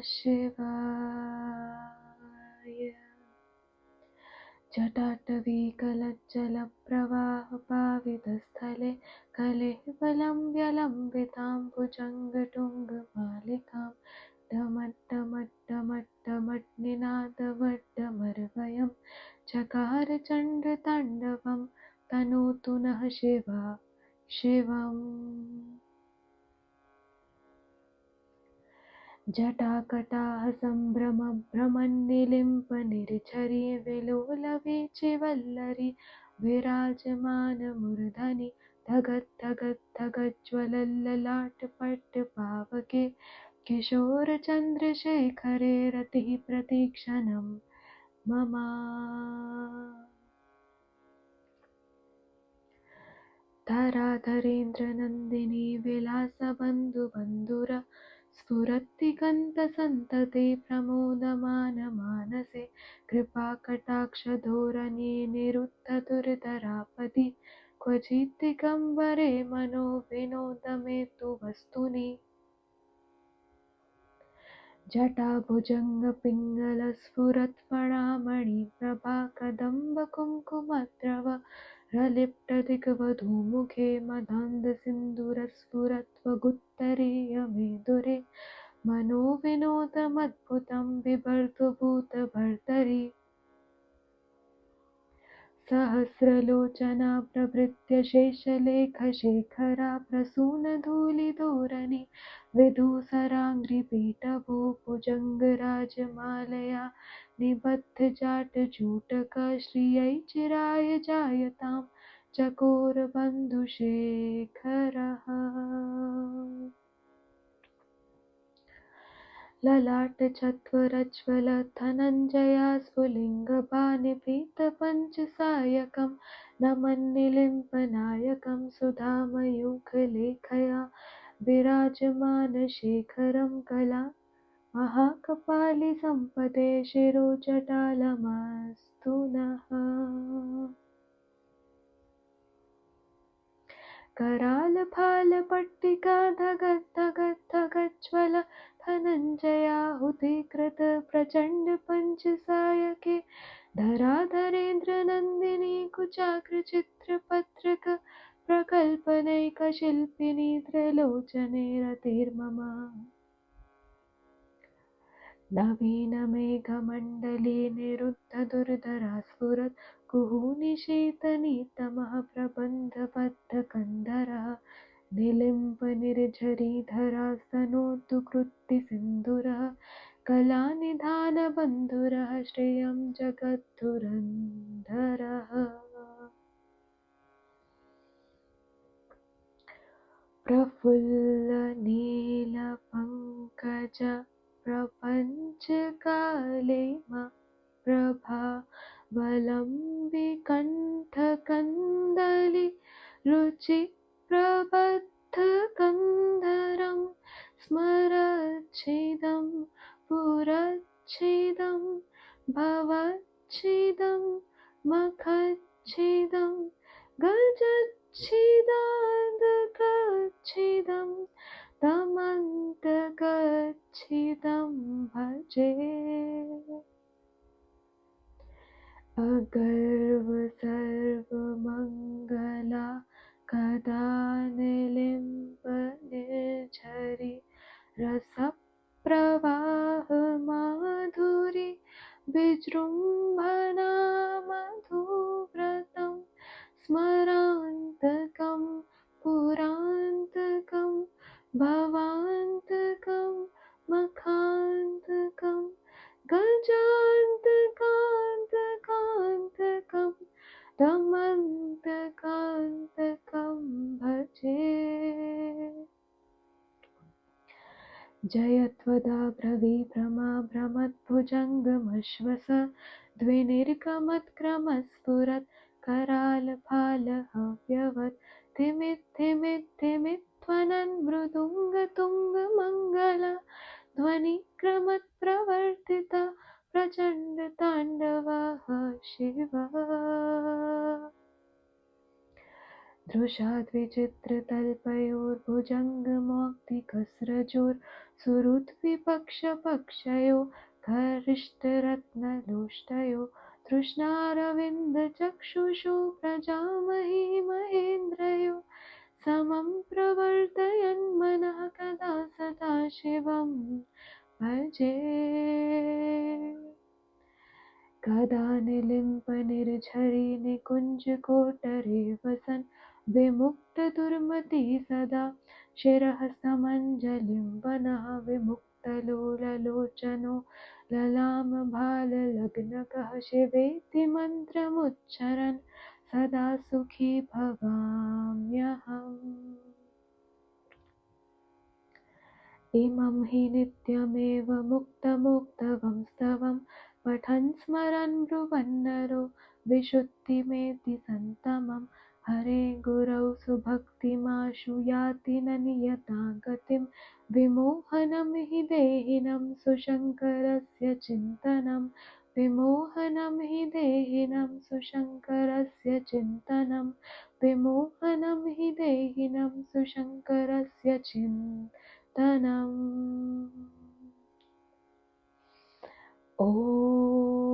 शिवाय। जटाटवीकलज्जलप्रवाहपावितस्थले कलेवलं व्यलम्बिताम्बुजङ्गटुङ्गमालिकां डमट्टमट्टमट्टमट्निनादवड्डमर्वयं चकार चण्डताण्डवं तनोतु नः शिवा शिवम्। जटाकटाः सम्भ्रमभ्रमन्निलिम्पनिर्झरी विलोलवीचिवल्लरी विराजमानमूर्धनि धगत् धगत् धगज्ज्वलल्ललाटपट्टपावके किशोरचन्द्रशेखरे रतिः प्रतीक्षणं मम। धराधरेन्द्रनन्दिनी विलासबन्धुबन्धुर स्फुरद्दिगन्तसन्तते प्रमोदमानमानसे कृपाकटाक्षधोरणे निरुद्धदुर्धरापदि क्वचिद्दिगम्बरे मनो विनोदमे तु वस्तुनि। जटाभुजङ्गपिङ्गलस्फुरत्फणामणिप्रभा कदम्बकुङ्कुमद्रव प्रलिप्तदिग्वधूमुखे मदान्धसिन्दूरस्फुरत्वगुत्तरीयमेदुरे मनोविनोदमद्भुतं बिभर्तु भूतभर्तरि। सहस्रलोचना प्रभृत्य शेषलेखशेखरा प्रसूनधूलिधूरनि विधूसराङ्घ्रिपीठभू भुजङ्गराजमालया निबद्धजाटजूटकश्रियै चिराय जायतां चकोरबन्धुशेखरः। ललाटचत्वरज्ज्वलधनञ्जया स्फुलिङ्गपानिपीतपञ्चसायकं नमन्निलिम्पनायकं सुधामयूखलेखया विराजमानशेखरं कला महाकपालिसम्पदे शिरोजटालमस्तु नः। करालफालपट्टिका धगत् धगत् धगज्ज्वल धनञ्जयाहुतिकृत प्रचण्ड पञ्चसायके धराधरेन्द्रनन्दिनी कुचाग्रचित्रपत्रक प्रकल्पनैकशिल्पिनी त्रिलोचने रतिर्मम। नवीनमेघमण्डले निरुद्धदुर्धरा स्फुरत् कुहूनिशीतनितमः प्रबन्धबद्धकन्धरः निलिम्पनिर्झरीधरास्तनोतु कृत्तिसिन्धुरः कलानिधानबन्धुरः श्रियं जगद्धुरन्धरः। प्रफुल्लनीलपङ्कज प्रपञ्चकालेमा प्रभावलम्बिकण्ठकन्दली रुचिप्रबद्धकन्धरं स्मरच्छिदं पुरच्छिदं भवच्छिदं मखच्छिदं गजच्छिदान्दकच्छिदं तमन्तकच्छिदं भजे। अगर्व सर्वमङ्गला कदा निलिम्पनिर्झरी रसप्रवाह माधुरी विजृम्भणा मधुव्रतं स्मरान्तकं पुरान्तकं भवान्तकं मखान्तकं गजान्तकान्तकान्तकं दमन्तकान्तकं भजे। जयत्वदा ब्रवीभ्रमा भ्रमद्भुजङ्गमश्वस द्विनिर्गमत्क्रमस्फुरत् करालफालहव्यवत् धिमिद्धिमिद्धिमिध्वनन् मृदुङ्गतुङ्गमङ्गला ध्वनिक्रमत्प्रवर्तिता प्रचण्डताण्डवः शिवः। दृशाद्विचित्रतल्पयोर्भुजङ्गमौक्तिकस्रजोर् सुहृद्विपक्षपक्षयो गरिष्ठरत्नलोष्टयो तृष्णारविन्दचक्षुषो प्रजामहि महेन्द्रयो समं प्रवर्तयन् मनः कदा सदा शिवं भजे कदा निलिम्पनिर्झरि निकुञ्जकोटरे वसन् विमुक्तदुर्मतिः सदा शिरः समञ्जलिं वनः विमुक्तलोललोचनो ललामभाललग्नकः शिवेति मन्त्रमुच्चरन् सदा सुखी भवाम्यहम् इमं हि नित्यमेव मुक्तमुक्तवं स्तवं पठन् स्मरन् ब्रुवन्नरो विशुद्धिमेति सन्तमं हरे गुरौ सुभक्तिमाशु याति न नियतां गतिं विमोहनं हि देहिनं सुशङ्करस्य चिन्तनं विमोहनं हि देहिनं सुशङ्करस्य चिन्तनं विमोहनं हि देहिनं सुशङ्करस्य चिन्तनम् ॐ